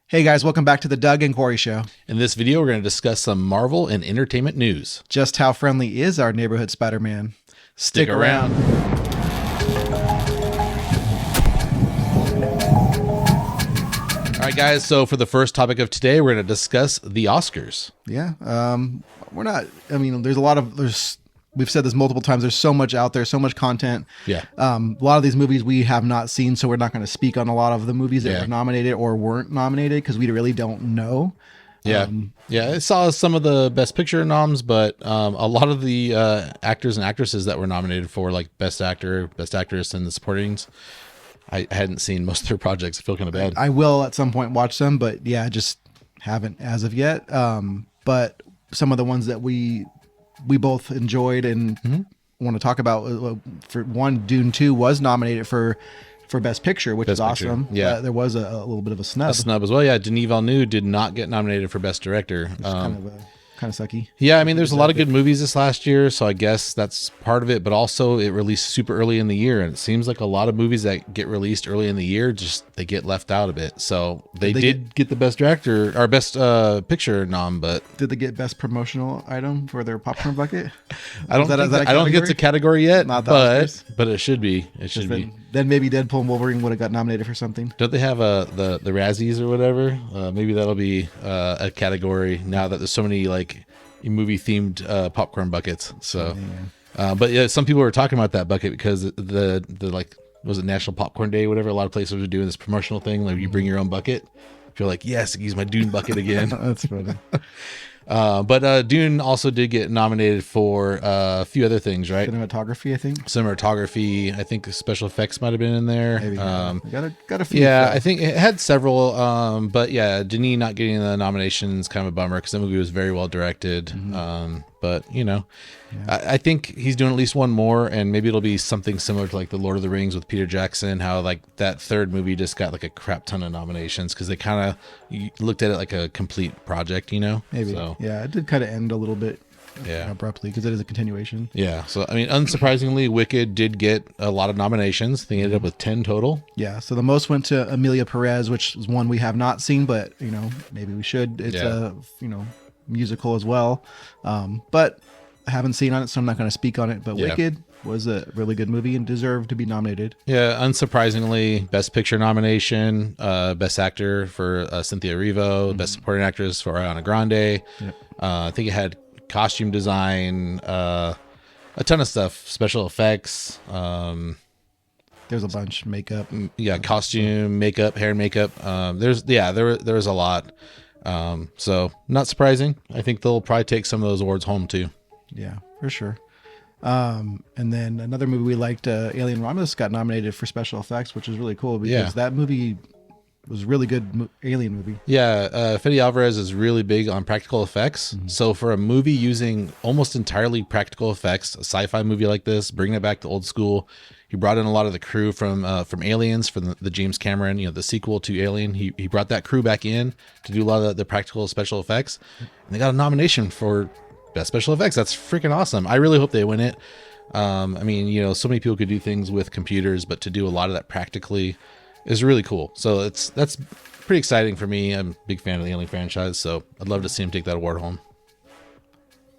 Hey guys, welcome back to the Doug and Corey Show. In this video, we're going to discuss some Marvel and entertainment news. Just how friendly is our neighborhood Spider-Man? Stick around. All right, guys. So for the first topic of today, we're going to discuss the Oscars. Yeah, we're not. I mean, we've said this multiple times. There's so much out there, so much content. Yeah. A lot of these movies we have not seen, so we're not going to speak on a lot of the movies that were nominated or weren't nominated because we really don't know. Yeah. I saw some of the Best Picture noms, but a lot of the actors and actresses that were nominated for like Best Actor, Best Actress, and the supportings, I hadn't seen most of their projects. I feel kind of bad. I will at some point watch them, but yeah, just haven't as of yet. But some of the ones that we both enjoyed and want to talk about, for one, Dune 2 was nominated for Best Picture, which is awesome. Yeah. There was a little bit of a snub. A snub as well. Yeah. Denis Villeneuve did not get nominated for Best Director. Kind of sucky. Yeah, I mean, there's a lot of good movies this last year, so I guess that's part of it. But also, it released super early in the year, and it seems like a lot of movies that get released early in the year they get left out a bit. So they did get the Best Director or Best Picture nom, but did they get Best Promotional Item for their popcorn bucket? I don't think it's a category yet, Not but it should be. It should be. Then maybe Deadpool and Wolverine would have got nominated for something. Don't they have the Razzies or whatever? Maybe that'll be a category now that there's so many like movie themed popcorn buckets. So, but yeah, some people were talking about that bucket because the like, was it National Popcorn Day, whatever. A lot of places are doing this promotional thing, like you bring your own bucket. If you're like, yes, I can use my Dune bucket again. That's funny. But Dune also did get nominated for a few other things, right? Cinematography, I think. Cinematography. I think special effects might have been in there. Maybe. Got a few. Yeah, I think it had several. But yeah, Denis not getting the nomination is kind of a bummer because the movie was very well directed. But I think he's doing at least one more, and maybe it'll be something similar to like the Lord of the Rings with Peter Jackson. How like that third movie just got like a crap ton of nominations because they kind of looked at it like a complete project, Maybe. So, yeah, it did kind of end a little bit. Yeah, abruptly because it is a continuation. Yeah, so I mean, unsurprisingly, Wicked did get a lot of nominations. They ended up with 10 total. Yeah, so the most went to Emilia Perez, which is one we have not seen, but maybe we should. It's a musical as well, but I haven't seen on it, so I'm not going to speak on it. But Wicked was a really good movie and deserved to be nominated. Yeah, unsurprisingly, Best Picture nomination, Best Actor for Cynthia Erivo, Best Supporting Actress for Ariana Grande. Yep. I think it had costume design, a ton of stuff, special effects. There's a bunch, makeup. Costume, makeup, hair and makeup. There was a lot. So not surprising. I think they'll probably take some of those awards home too. Yeah, for sure. And then another movie we liked, Alien Romulus, got nominated for special effects, which is really cool because that movie was a really good alien movie. Yeah, Fede Alvarez is really big on practical effects. So for a movie using almost entirely practical effects, a sci-fi movie like this, bringing it back to old school, he brought in a lot of the crew from Aliens, from the James Cameron, the sequel to Alien. He brought that crew back in to do a lot of the practical special effects, and they got a nomination for Best Special Effects. That's freaking awesome. I really hope they win it. I mean, so many people could do things with computers, but to do a lot of that practically is really cool. So that's pretty exciting for me. I'm a big fan of the Alien franchise, so I'd love to see him take that award home.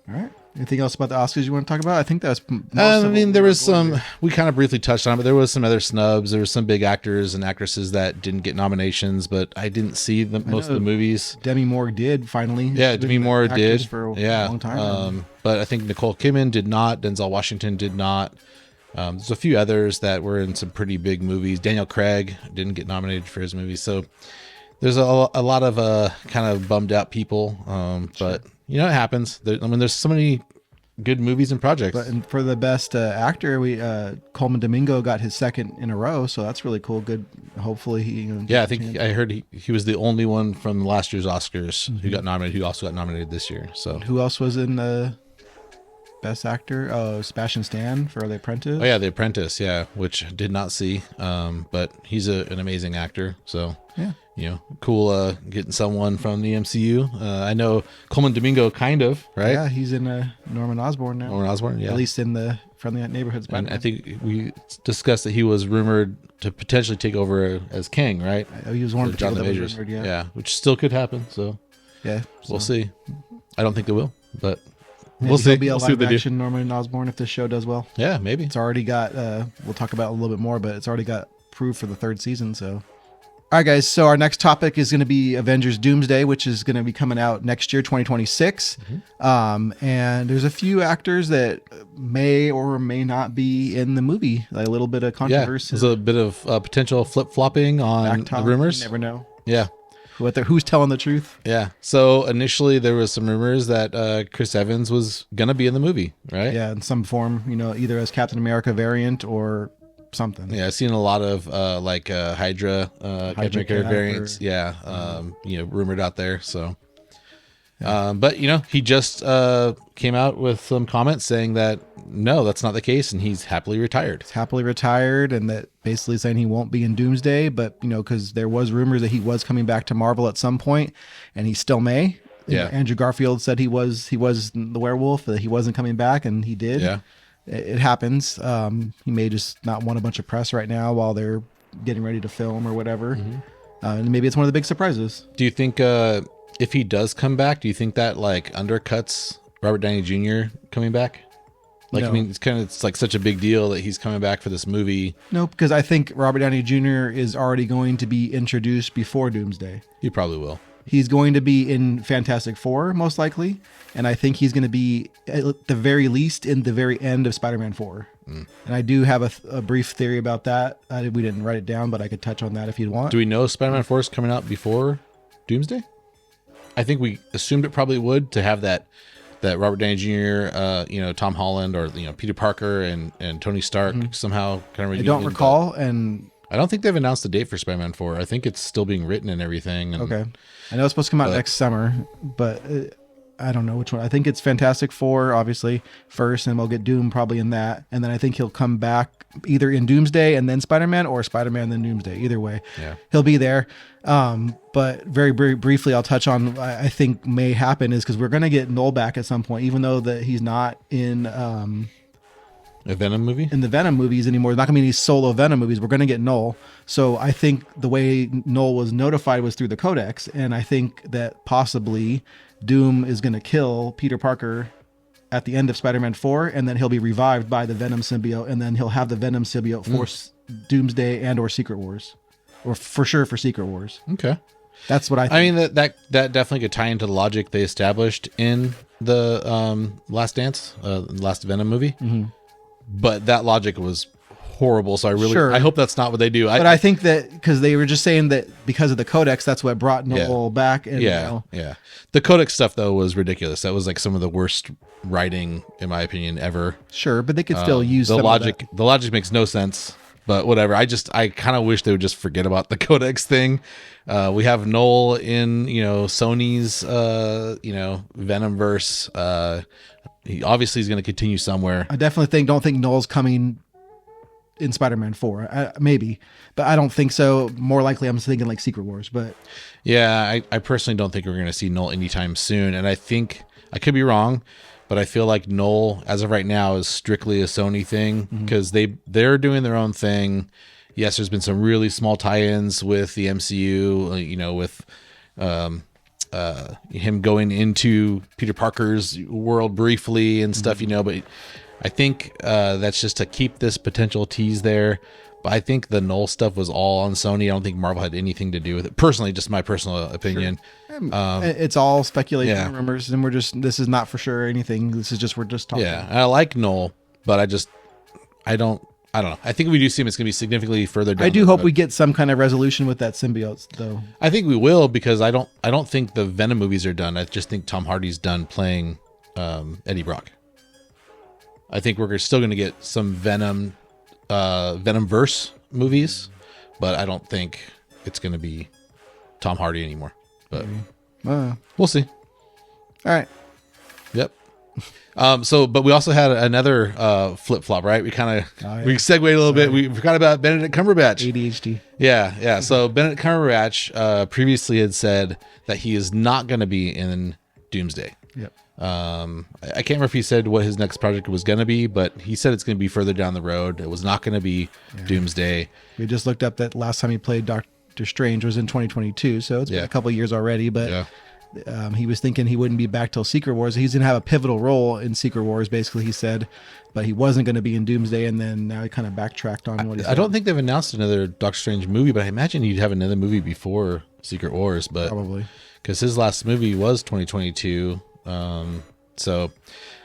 All right. Anything else about the Oscars you want to talk about? I think that's there was some, we kind of briefly touched on it, but there was some other snubs. There were some big actors and actresses that didn't get nominations, but I didn't see most of the movies. Demi Moore did finally. Yeah, Demi Moore did for a long time. But I think Nicole Kidman did not. Denzel Washington did not. There's a few others that were in some pretty big movies. Daniel Craig didn't get nominated for his movie. So there's a lot of kind of bummed out people. But it happens. There's so many good movies and projects. But for the best actor, Coleman Domingo got his second in a row. So that's really cool. Good. Hopefully he. I think I heard he was the only one from last year's Oscars who got nominated. Who also got nominated this year. So who else was in the Best Actor? Oh, Sebastian Stan for The Apprentice. Oh yeah, The Apprentice. Yeah, which did not see. But he's an amazing actor. So yeah, cool. Getting someone from the MCU. I know Coleman Domingo, kind of, right? Yeah, he's in Norman Osborn now. Norman Osborn, yeah. At least in the Friendly Neighborhood Spider-Man. And I think we discussed that he was rumored to potentially take over as King, right? He was one of the people Jonathan that was Majors. rumored, Yeah, which still could happen. So yeah, we'll see. I don't think they will, but maybe we'll see. He'll be a We'll see what live they do. action Norman Osborn if this show does well. Yeah, maybe. It's already got. We'll talk about it a little bit more, but it's already got approved for the 3rd season. So. All right, guys. So our next topic is going to be Avengers Doomsday, which is going to be coming out next year, 2026. And there's a few actors that may or may not be in the movie. Like a little bit of controversy. There's a bit of potential flip-flopping on the rumors. You never know. Yeah. Who's telling the truth? Yeah. So initially there was some rumors that Chris Evans was going to be in the movie, right? Yeah, in some form, either as Captain America variant or something. Yeah, I've seen a lot of Hydra Captain America variants. Rumored out there. So, but he just came out with some comments saying that no, that's not the case, and he's happily retired. He's happily retired, and that basically saying he won't be in Doomsday, but because there was rumors that he was coming back to Marvel at some point, and he still may. Yeah, Andrew Garfield said he was the werewolf, that he wasn't coming back, and he did. Yeah. It happens. He may just not want a bunch of press right now while they're getting ready to film or whatever. And maybe it's one of the big surprises. Do you think if he does come back, do you think that undercuts Robert Downey Jr. coming back? No. I mean, it's like such a big deal that he's coming back for this movie. No, because I think Robert Downey Jr. is already going to be introduced before Doomsday. He probably will. He's going to be in Fantastic Four, most likely. And I think he's going to be, at the very least, in the very end of Spider-Man 4. And I do have a brief theory about that. We didn't write it down, but I could touch on that if you'd want. Do we know Spider-Man 4 is coming out before Doomsday? I think we assumed it probably would, to have that Robert Downey Jr., Tom Holland, or Peter Parker and Tony Stark somehow kind of. I don't recall, and I don't think they've announced the date for Spider-Man 4. I think it's still being written and everything. Okay. I know it's supposed to come out next summer, but I don't know which one. I think it's Fantastic Four, obviously, first, and we'll get Doom probably in that. And then I think he'll come back either in Doomsday and then Spider-Man, or Spider-Man then Doomsday. Either way, he'll be there. But very, very briefly, I'll touch on I think may happen is because we're going to get Noel back at some point, even though that he's not in... a Venom movie? In the Venom movies anymore. There's not going to be any solo Venom movies. We're going to get Noel. So I think the way Noel was notified was through the Codex. And I think that possibly Doom is going to kill Peter Parker at the end of Spider-Man 4. And then he'll be revived by the Venom symbiote. And then he'll have the Venom symbiote for Doomsday and or Secret Wars. Or for sure for Secret Wars. Okay. That's what I think. I mean, that definitely could tie into the logic they established in the Last Dance, last Venom movie. But that logic was horrible. So I hope that's not what they do. But I think that because they were just saying that because of the Codex, that's what brought Noel back. And, yeah. The Codex stuff, though, was ridiculous. That was like some of the worst writing, in my opinion, ever. Sure, but they could still use the some logic. Of that. The logic makes no sense. But whatever. I kind of wish they would just forget about the Codex thing. We have Noel in Sony's Venomverse. He obviously is going to continue somewhere. I definitely don't think Noel's coming in Spider-Man 4. Maybe, but I don't think so. More likely, I'm thinking like Secret Wars. But yeah, I personally don't think we're going to see Noel anytime soon. And I think I could be wrong, but I feel like Noel, as of right now, is strictly a Sony thing because they're doing their own thing. Yes, there's been some really small tie-ins with the MCU, with him going into Peter Parker's world briefly and stuff, but I think that's just to keep this potential tease there. But I think the Noel stuff was all on Sony. I don't think Marvel had anything to do with it. Personally, just my personal opinion. Sure. It's all speculation and rumors, and this is not for sure anything. This is just, we're just talking. Yeah, I like Noel, but I don't know. I think if we do see him, it's going to be significantly further down. I do hope we get some kind of resolution with that symbiote, though. I think we will, because I don't think the Venom movies are done. I just think Tom Hardy's done playing Eddie Brock. I think we're still going to get some Venomverse movies, but I don't think it's going to be Tom Hardy anymore. But we'll see. All right. Yep. But we also had another flip flop, right? We kind of we segued a little bit. We forgot about Benedict Cumberbatch. ADHD. Yeah. So Benedict Cumberbatch previously had said that he is not going to be in Doomsday. Yep. I can't remember if he said what his next project was going to be, but he said it's going to be further down the road. It was not going to be Doomsday. We just looked up that last time he played Doctor Strange was in 2022, so it's been a couple of years already. But he was thinking he wouldn't be back till Secret Wars. He's going to have a pivotal role in Secret Wars, basically, he said, but he wasn't going to be in Doomsday, and then now he kind of backtracked on what he said. I don't think they've announced another Doctor Strange movie, but I imagine he'd have another movie before Secret Wars, but probably because his last movie was 2022. So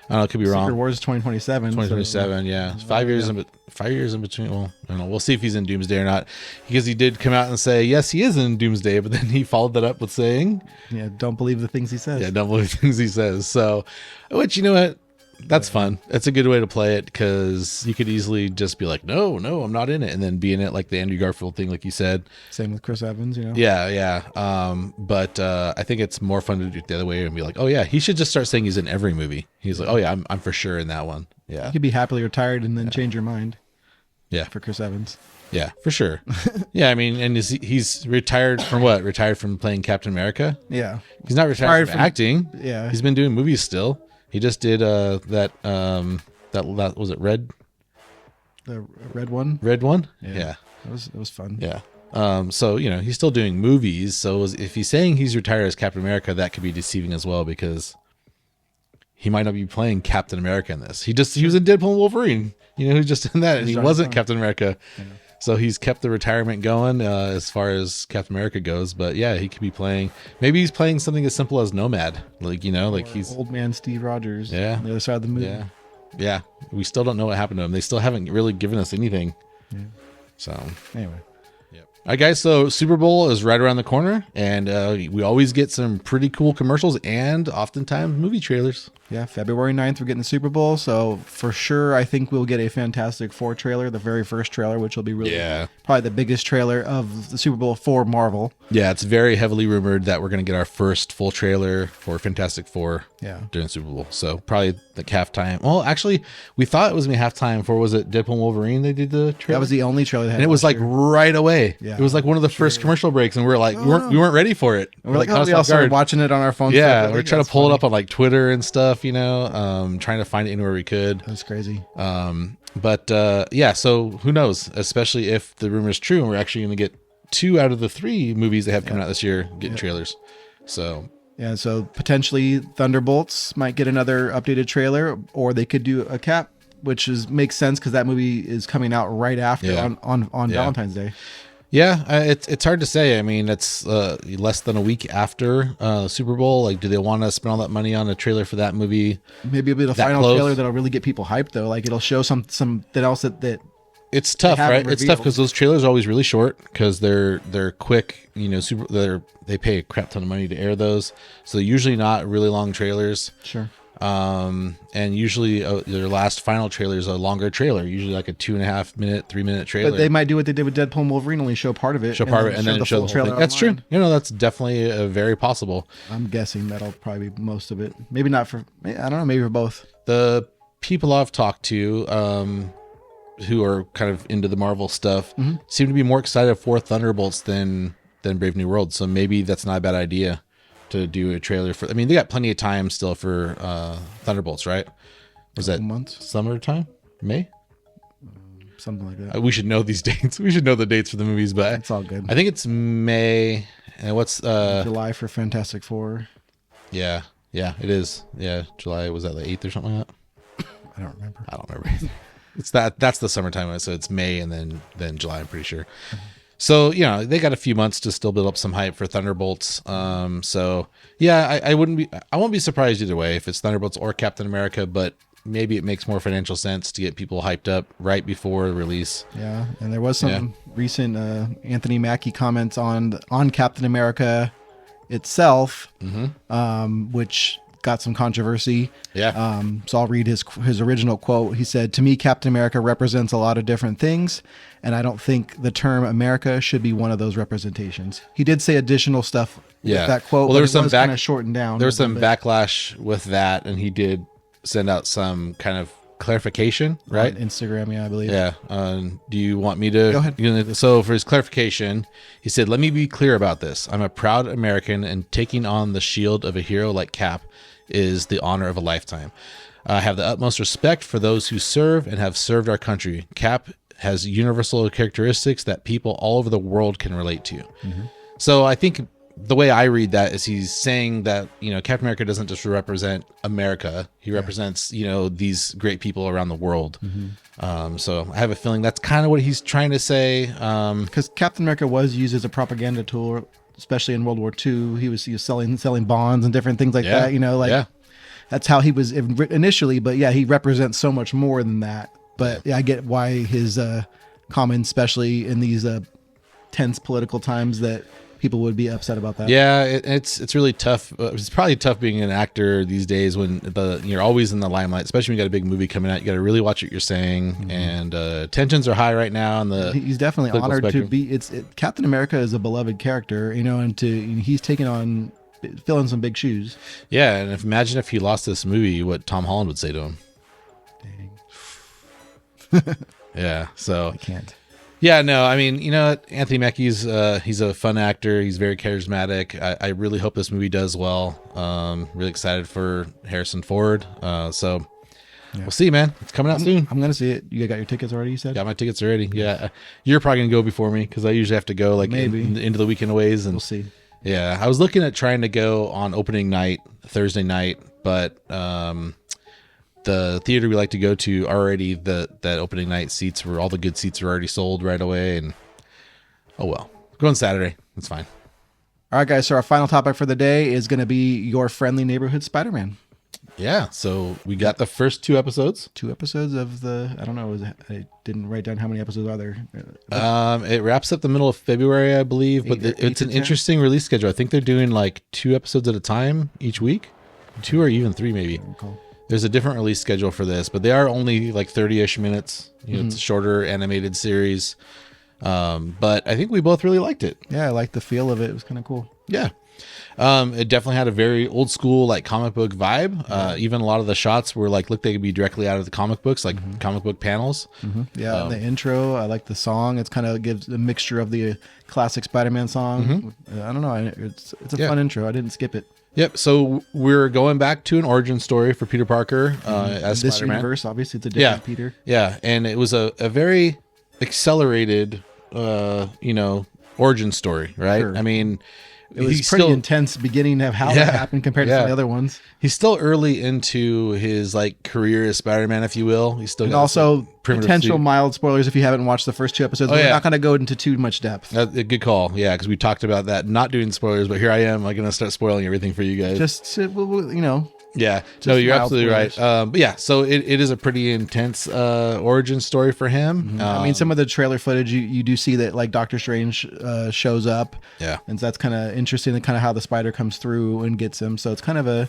I don't know, it could be wrong. Secret Wars is 2027. 2027, yeah. It's 5 years in 5 years in between. Well, I don't know. We'll see if he's in Doomsday or not. Because he did come out and say, yes, he is in Doomsday, but then he followed that up with saying, yeah, don't believe the things he says. Yeah, don't believe the things he says. So, which, you know what? That's fun. That's a good way to play it, because you could easily just be like, no, I'm not in it, and then be in it, like the Andrew Garfield thing, like you said. Same with Chris Evans, you know? Yeah. But I think it's more fun to do it the other way and be like, oh yeah, he should just start saying he's in every movie. He's like, oh yeah, I'm for sure in that one. Yeah. You could be happily retired and then change your mind. Yeah. For Chris Evans. Yeah, for sure. Yeah, I mean, and he's retired from what? Retired from playing Captain America? Yeah. He's not retired from acting. Yeah. He's been doing movies still. He just did that was it Red? The red one? Red one? Yeah. It was fun. Yeah. So, you know, he's still doing movies. So if he's saying he's retired as Captain America, that could be deceiving as well, because he might not be playing Captain America in this. He was in Deadpool and Wolverine. You know, he just did that, and he wasn't Captain America. Yeah. So he's kept the retirement going as far as Captain America goes. But yeah, he could be playing. Maybe he's playing something as simple as Nomad, like, you know, like he's old man Steve Rogers. Yeah, on the other side of the moon. Yeah. We still don't know what happened to him. They still haven't really given us anything. Yeah. So anyway. All right, guys, so Super Bowl is right around the corner, and we always get some pretty cool commercials and oftentimes movie trailers. Yeah, February 9th, we're getting the Super Bowl, so for sure, I think we'll get a Fantastic Four trailer, the very first trailer, which will be probably the biggest trailer of the Super Bowl for Marvel. Yeah, it's very heavily rumored that we're going to get our first full trailer for Fantastic Four during Super Bowl. So probably the halftime. Well, actually, we thought it was going to be halftime for, was it Deadpool and Wolverine they did the trailer? That was the only trailer they had. And it was like right away. Yeah. It was like one of the first commercial breaks, and we were like, we weren't ready for it. We're like, we all started watching it on our phones. Yeah, we're trying to pull it up on like Twitter and stuff, you know, trying to find it anywhere we could. That's crazy. But yeah, so who knows, especially if the rumor is true and we're actually going to get 2 out of the 3 movies that have come out this year getting trailers. So yeah, so potentially Thunderbolts might get another updated trailer, or they could do a Cap, which makes sense because that movie is coming out right after on Valentine's Day. Yeah, it's hard to say. I mean, it's less than a week after Super Bowl. Like, do they want to spend all that money on a trailer for that movie? Maybe it'll be the final trailer that'll really get people hyped, though. Like, it'll show something else that it's tough, right? It's tough because those trailers are always really short because they're quick. You know, they pay a crap ton of money to air those, so they're usually not really long trailers. Sure. And usually their last final trailer is a longer trailer, usually like a 2.5 minute, 3 minute trailer. But they might do what they did with Deadpool and Wolverine, only show part of it. And then show the full trailer. That's true. You know, that's definitely very possible. I'm guessing that'll probably be most of it. Maybe not for, I don't know, maybe for both. The people I've talked to, who are kind of into the Marvel stuff, seem to be more excited for Thunderbolts than Brave New World. So maybe that's not a bad idea to do a trailer for. I mean, they got plenty of time still for Thunderbolts, right? Was that months? Summertime? May? Something like that. We should know these dates. We should know the dates for the movies, but it's all good. I think it's May. And what's July for Fantastic Four? Yeah, it is. Yeah, July, was that the 8th or something like that? I don't remember. It's that's the summertime, so it's May and then July, I'm pretty sure. So, you know, they got a few months to still build up some hype for Thunderbolts. So yeah, I won't be surprised either way if it's Thunderbolts or Captain America, but maybe it makes more financial sense to get people hyped up right before release. Yeah. And there was some recent Anthony Mackie comments on Captain America itself, which got some controversy. Yeah. So I'll read his original quote. He said, "To me, Captain America represents a lot of different things, and I don't think the term America should be one of those representations." He did say additional stuff with that quote. Well, there was some kind of shortened down. There was some backlash with that, and he did send out some kind of clarification, right? On Instagram, I believe. Yeah. Do you want me to? Go ahead. So for his clarification, he said, "Let me be clear about this. I'm a proud American, and taking on the shield of a hero like Cap is the honor of a lifetime. I have the utmost respect for those who serve and have served our country. Cap has universal characteristics that people all over the world can relate to. So I think the way I read that is he's saying that, Captain America doesn't just represent America. He represents, these great people around the world. So I have a feeling that's kind of what he's trying to say. Because Captain America was used as a propaganda tool, especially in World War II. He was selling bonds and different things like that, that's how he was initially. But yeah, he represents so much more than that. But I get why his comments, especially in these tense political times, that people would be upset about that. Yeah, it's really tough. It's probably tough being an actor these days when you're always in the limelight, especially when you got a big movie coming out. You got to really watch what you're saying, and tensions are high right now. And he's definitely honored spectrum. To be. Captain America is a beloved character, and he's taken on filling some big shoes. Yeah, and imagine if he lost this movie, what Tom Holland would say to him. Dang. Yeah, so I can't. Yeah, no, I mean, Anthony Mackie's he's a fun actor. He's very charismatic. I really hope this movie does well. Really excited for Harrison Ford. So we'll see, man. It's coming out soon. I'm gonna see it. You got your tickets already? You said? Got my tickets already. Yeah, you're probably gonna go before me because I usually have to go into the weekend ways. And we'll see. Yeah, I was looking at trying to go on opening night, Thursday night, but the theater we like to go to already, that opening night seats all the good seats were already sold right away, and oh well, going Saturday, it's fine. All right, guys, so our final topic for the day is going to be your friendly neighborhood Spider-Man. Yeah, so we got the first 2 episodes. 2 episodes of I didn't write down how many episodes are there. It wraps up the middle of February, I believe, but it's an interesting release schedule. I think they're doing like 2 episodes at a time each week, 2 or even 3 maybe. Cool. There's a different release schedule for this, but they are only like 30-ish minutes. It's a shorter animated series. But I think we both really liked it. Yeah, I liked the feel of it. It was kind of cool. Yeah. It definitely had a very old school, like comic book vibe. Even a lot of the shots were like, they could be directly out of the comic books, like comic book panels. Yeah. The intro, I like the song. It's kind of gives a mixture of the classic Spider-Man song. I don't know. It's a fun intro. I didn't skip it. Yep. So we're going back to an origin story for Peter Parker as this Spider-Man. Universe, obviously, it's a different Peter. Yeah, and it was a very accelerated, origin story, right? Sure. I mean, it was pretty intense beginning of how it happened compared to some of the other ones. He's still early into his like career as Spider-Man, if you will. He's still got also potential mild spoilers if you haven't watched the first 2 episodes. We're not going to go into too much depth. A good call, yeah, because we talked about that, not doing spoilers, but here I am, I'm going to start spoiling everything for you guys. Just Yeah, no, you're absolutely right. But yeah, so it is a pretty intense origin story for him. I mean, some of the trailer footage, you do see that like Doctor Strange shows up. Yeah. And so that's kind of interesting, kind of how the spider comes through and gets him. So it's kind of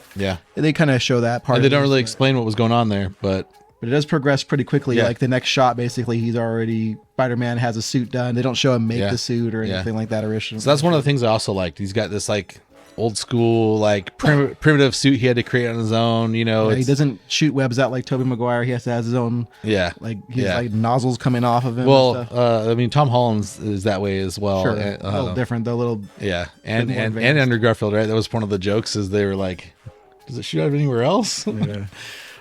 they kind of show that part. And they don't really explain what was going on there, but it does progress pretty quickly. Like the next shot, basically, Spider-Man has a suit done. They don't show him make the suit or anything like that. So that's one of the things I also liked. He's got this like old school like primitive suit he had to create on his own. He doesn't shoot webs out like Tobey Maguire. He has to have his own like nozzles coming off of him. Well, I mean, Tom Holland's is that way as well. Sure. A little different though. And Andrew Garfield, right? That was one of the jokes, is they were like, does it shoot out anywhere else? Yeah.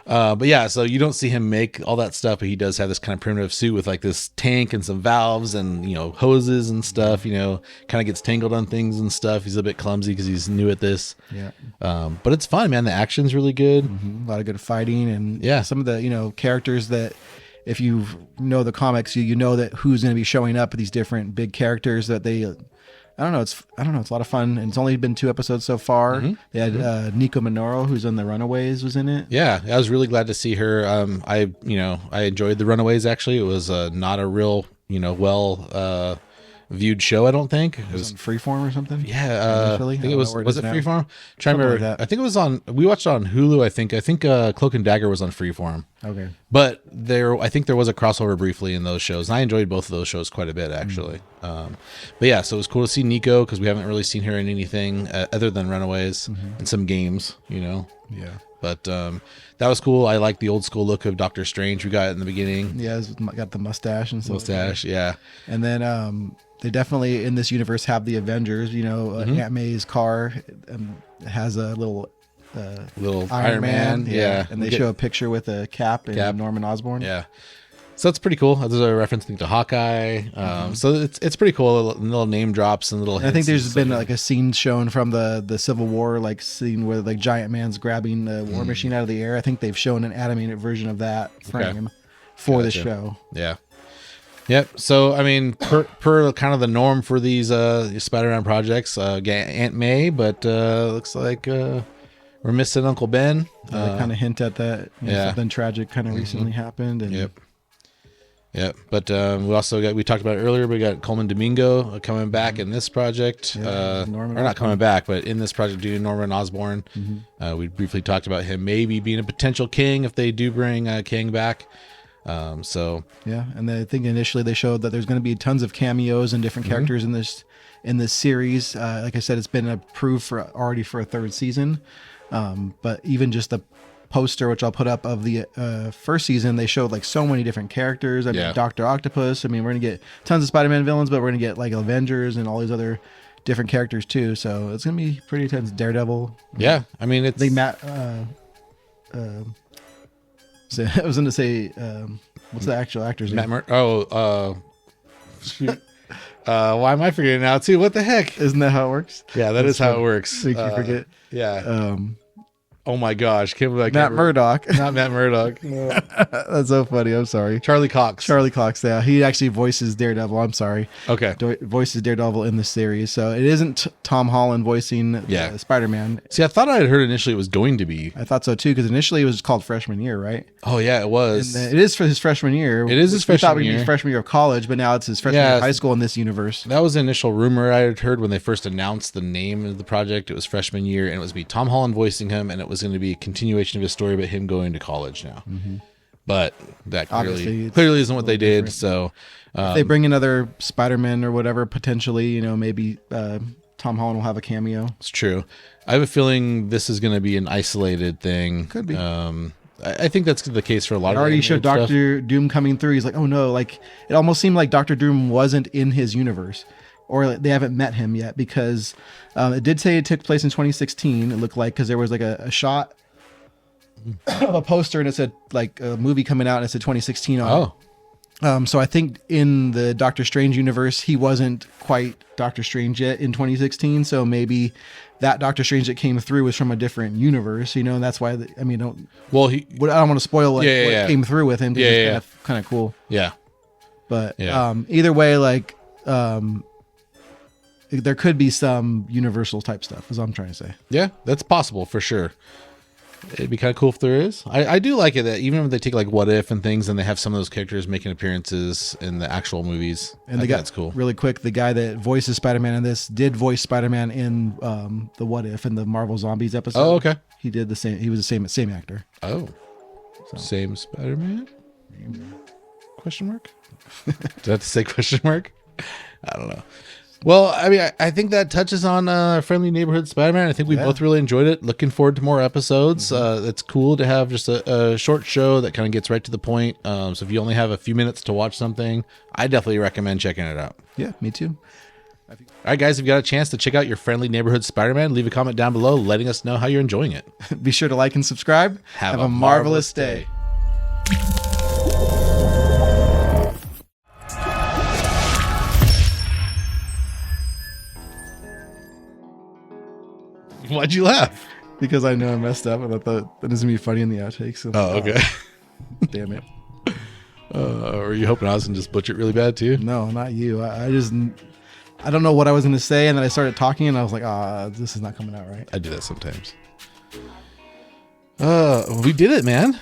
But yeah, so you don't see him make all that stuff, but he does have this kind of primitive suit with like this tank and some valves and hoses and stuff. Kind of gets tangled on things and stuff. He's a bit clumsy because he's new at this. Yeah. But it's fun, man. The action's really good. A lot of good fighting, and some of the characters that, if you know the comics, you know that who's going to be showing up. These different big characters that they. I don't know. It's a lot of fun, and it's only been 2 episodes so far. They had Nico Minoru, who's in The Runaways, was in it. Yeah, I was really glad to see her. I enjoyed The Runaways. Actually, it was not a real well viewed show. I don't think it was on Freeform or something. Yeah, I think it was. Was it Freeform? Trying to remember. I think it was on. We watched it on Hulu. I think Cloak and Dagger was on Freeform. Okay. But I think there was a crossover briefly in those shows, and I enjoyed both of those shows quite a bit actually. But yeah, so it was cool to see Nico, because we haven't really seen her in anything other than Runaways and some games. Yeah. But that was cool. I like the old school look of Doctor Strange we got in the beginning. Yeah, he's got the mustache and stuff. Mustache, yeah. And then they definitely in this universe have the Avengers. Aunt May's car has a little little Iron Man. Yeah. And they show a picture with a Cap and Norman Osborn. Yeah. So that's pretty cool. There's a referencing to Hawkeye. So it's pretty cool. Little name drops and little. And I think there's been like a scene shown from the Civil War, like scene where like Giant Man's grabbing the War Machine out of the air. I think they've shown an animated version of that frame for the show. Yeah. Yep. So I mean, per kind of the norm for these Spider-Man projects, Aunt May, but looks like we're missing Uncle Ben. They kind of hint at that. Something tragic kind of recently happened. And Yep. But we talked about it earlier. We got Coleman Domingo coming back in this project. Or not coming back, but in this project doing Norman Osborn. We briefly talked about him maybe being a potential King if they do bring King back. And I think initially they showed that there's going to be tons of cameos and different characters in this series. Like I said, it's been approved already for a third season. But even just the poster, which I'll put up, of the first season, they showed like so many different characters. I mean, Dr. Octopus. I mean, we're gonna get tons of Spider-Man villains, but we're gonna get like Avengers and all these other different characters too. So it's gonna be pretty intense. Daredevil. Yeah, I mean, it's. I think Matt. I was gonna say, what's the actual actor's name? Shoot. Why am I forgetting now too? What the heck? Isn't that how it works? Yeah, that's how it works. Make you forget. Yeah. Oh my gosh! Can't believe Matt Murdock. Not Matt Murdock. That's so funny. I'm sorry. Charlie Cox. Yeah, he actually voices Daredevil. I'm sorry. Okay. Voices Daredevil in the series, so it isn't Tom Holland voicing Spider-Man. See, I thought I had heard initially it was going to be. I thought so too, because initially it was called freshman year, right? Oh yeah, it was. And it is for his freshman year. It is his freshman year. We thought it would be freshman year of college, but now it's his freshman year of high school in this universe. That was the initial rumor I had heard when they first announced the name of the project. It was freshman year, and it was going to be Tom Holland voicing him, and it was going to be a continuation of his story about him going to college now. But that clearly isn't what they did. Different. So if they bring another Spider-Man or whatever, potentially, maybe Tom Holland will have a cameo. It's true. I have a feeling this is going to be an isolated thing. Could be. I think that's the case for a lot of. Already showed Doctor Doom coming through. He's like, oh no, like it almost seemed like Doctor Doom wasn't in his universe, or they haven't met him yet, because it did say it took place in 2016. It looked like, because there was like a shot of a poster and it said like a movie coming out and it said 2016 on it. So I think in the Doctor Strange universe, he wasn't quite Doctor Strange yet in 2016. So maybe that Doctor Strange that came through was from a different universe, and that's why. I don't want to spoil what came through with him. It's kind of cool. Yeah, but either way, like there could be some universal type stuff, is what I'm trying to say. Yeah, that's possible for sure. It'd be kind of cool if there is. I do like it that even if they take like What If and things, and they have some of those characters making appearances in the actual movies. And that's cool. Really quick, the guy that voices Spider-Man in this did voice Spider-Man in the What If in the Marvel Zombies episode. Oh, okay. He did the same. He was the same actor. Oh, same Spider-Man? Question mark? Do I have to say question mark? I don't know. Well, I mean, I think that touches on Friendly Neighborhood Spider-Man. I think we both really enjoyed it. Looking forward to more episodes. It's cool to have just a short show that kind of gets right to the point. So if you only have a few minutes to watch something, I definitely recommend checking it out. Yeah, me too. All right, guys, if you got a chance to check out your Friendly Neighborhood Spider-Man, leave a comment down below letting us know how you're enjoying it. Be sure to like and subscribe. Have a marvelous day. Why'd you laugh? Because I know I messed up and I thought that was going to be funny in the outtakes. So okay. Damn it. Were you hoping I was going to just butcher it really bad too? No, not you. I don't know what I was going to say, and then I started talking and I was like, this is not coming out right. I do that sometimes. We did it, man.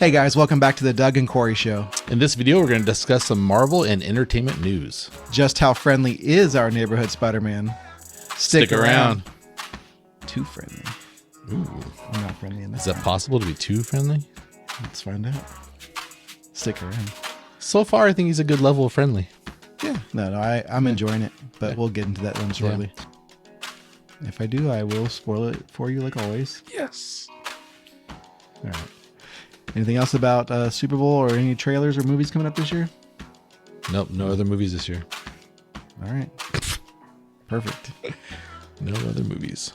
Hey guys, welcome back to the Doug and Corey Show. In this video, we're going to discuss some Marvel and entertainment news. Just how friendly is our neighborhood Spider-Man? Stick around. Too friendly. Ooh. I'm not friendly enough. Is that possible to be too friendly? Let's find out. Stick around. So far, I think he's a good level of friendly. Yeah. No, I'm enjoying it, but we'll get into that one shortly. Yeah. If I do, I will spoil it for you like always. Yes. All right. Anything else about Super Bowl or any trailers or movies coming up this year? Nope. No other movies this year. All right. Perfect. No other movies.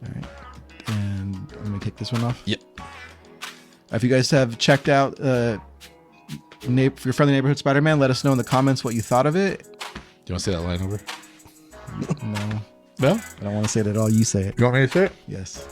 All right. Let me kick this one off. Yep. If you guys have checked out Your Friendly Neighborhood Spider-Man, let us know in the comments what you thought of it. Do you want to say that line over? No. No? I don't want to say it at all. You say it. You want me to say it? Yes.